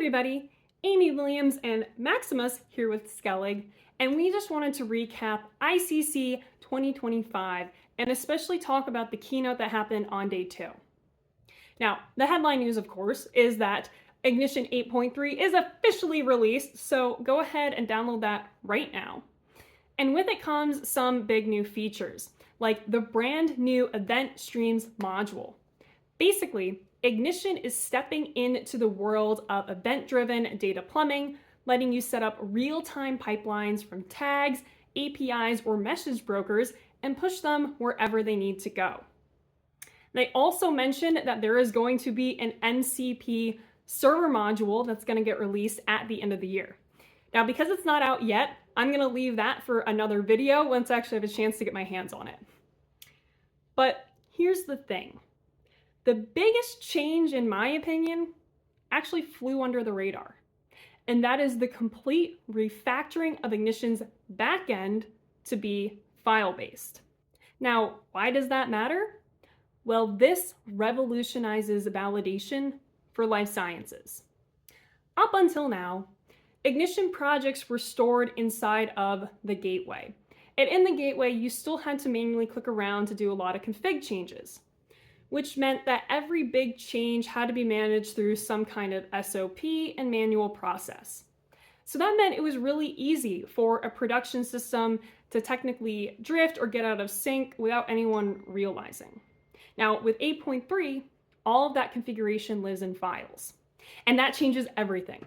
everybody, Amy Williams and Maximus here with Skellig, and we just wanted to recap ICC 2025 and especially talk about the keynote that happened on day 2. Now, the headline news, of course, is that Ignition 8.3 is officially released, so go ahead and download that right now. And with it comes some big new features, like the brand new Event Streams module. Basically, Ignition is stepping into the world of event-driven data plumbing, letting you set up real-time pipelines from tags, APIs, or message brokers and push them wherever they need to go. They also mentioned that there is going to be an MCP server module that's going to get released at the end of the year. Now, because it's not out yet, I'm going to leave that for another video once I actually have a chance to get my hands on it. But here's the thing. The biggest change, in my opinion, actually flew under the radar, and that is the complete refactoring of Ignition's backend to be file-based. Now, why does that matter? Well, this revolutionizes validation for life sciences. Up until now, Ignition projects were stored inside of the gateway, and in the gateway, you still had to manually click around to do a lot of config changes, which meant that every big change had to be managed through some kind of SOP and manual process. So that meant it was really easy for a production system to technically drift or get out of sync without anyone realizing. Now, with 8.3, all of that configuration lives in files, and that changes everything.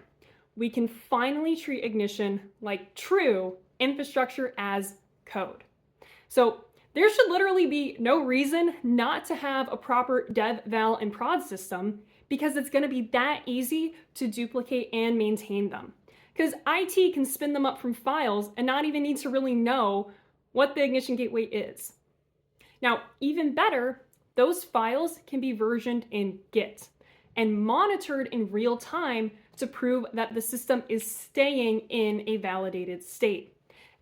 We can finally treat Ignition like true infrastructure as code. So there should literally be no reason not to have a proper dev, val, and prod system because it's going to be that easy to duplicate and maintain them. Because IT can spin them up from files and not even need to really know what the Ignition gateway is. Now, even better, those files can be versioned in Git and monitored in real time to prove that the system is staying in a validated state.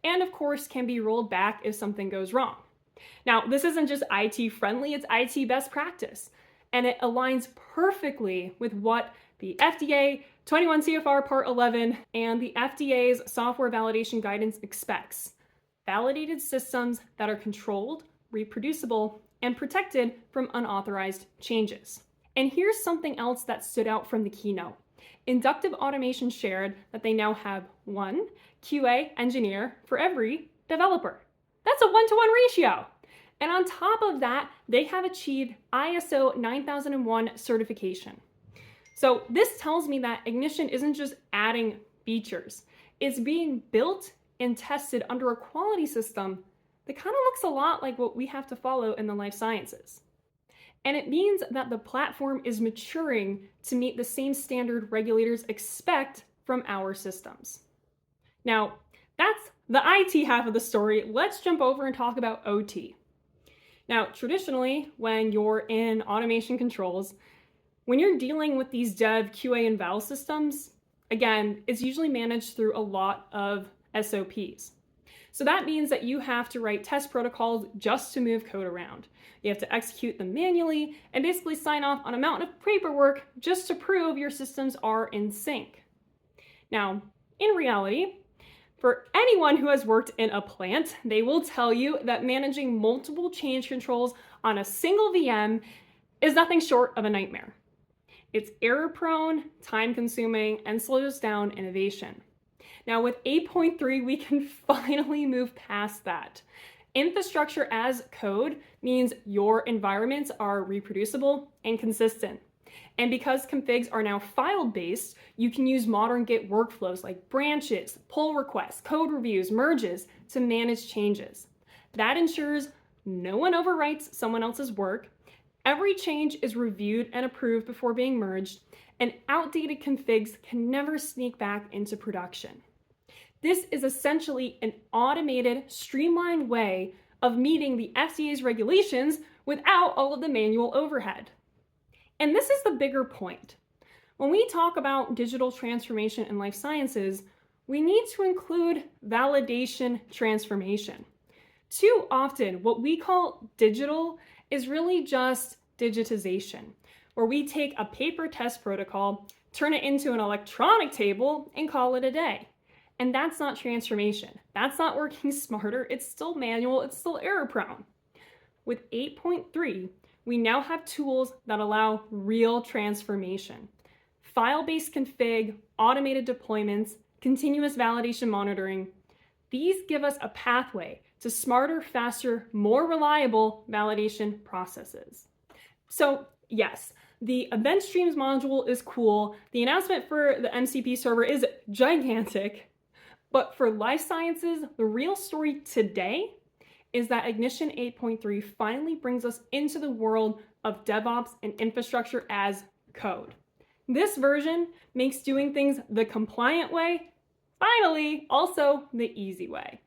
And of course, can be rolled back if something goes wrong. Now, this isn't just IT friendly, it's IT best practice, and it aligns perfectly with what the FDA 21 CFR Part 11 and the FDA's software validation guidance expects. Validated systems that are controlled, reproducible, and protected from unauthorized changes. And here's something else that stood out from the keynote. Inductive Automation shared that they now have one QA engineer for every developer. That's a 1-to-1 ratio. And on top of that, they have achieved ISO 9001 certification. So this tells me that Ignition isn't just adding features. It's being built and tested under a quality system that kind of looks a lot like what we have to follow in the life sciences. And it means that the platform is maturing to meet the same standard regulators expect from our systems. Now, that's the IT half of the story. Let's jump over and talk about OT. Now, traditionally, when you're in automation controls, when you're dealing with these dev, QA, and val systems, again, it's usually managed through a lot of SOPs. So that means that you have to write test protocols just to move code around. You have to execute them manually and basically sign off on a mountain of paperwork just to prove your systems are in sync. Now, in reality, for anyone who has worked in a plant, they will tell you that managing multiple change controls on a single VM is nothing short of a nightmare. It's error-prone, time-consuming, and slows down innovation. Now with 8.3, we can finally move past that. Infrastructure as code means your environments are reproducible and consistent. And because configs are now file-based, you can use modern Git workflows like branches, pull requests, code reviews, merges to manage changes. That ensures no one overwrites someone else's work. Every change is reviewed and approved before being merged, and outdated configs can never sneak back into production. This is essentially an automated, streamlined way of meeting the FDA's regulations without all of the manual overhead. And this is the bigger point. When we talk about digital transformation in life sciences, we need to include validation transformation. Too often, what we call digital is really just digitization, where we take a paper test protocol, turn it into an electronic table, and call it a day. And that's not transformation. That's not working smarter. It's still manual. It's still error prone. With 8.3, we now have tools that allow real transformation. File-based config, automated deployments, continuous validation monitoring. These give us a pathway to smarter, faster, more reliable validation processes. So yes, the event streams module is cool. The announcement for the MCP server is gigantic. But for life sciences, the real story today is that Ignition 8.3 finally brings us into the world of DevOps and infrastructure as code. This version makes doing things the compliant way, finally, also the easy way.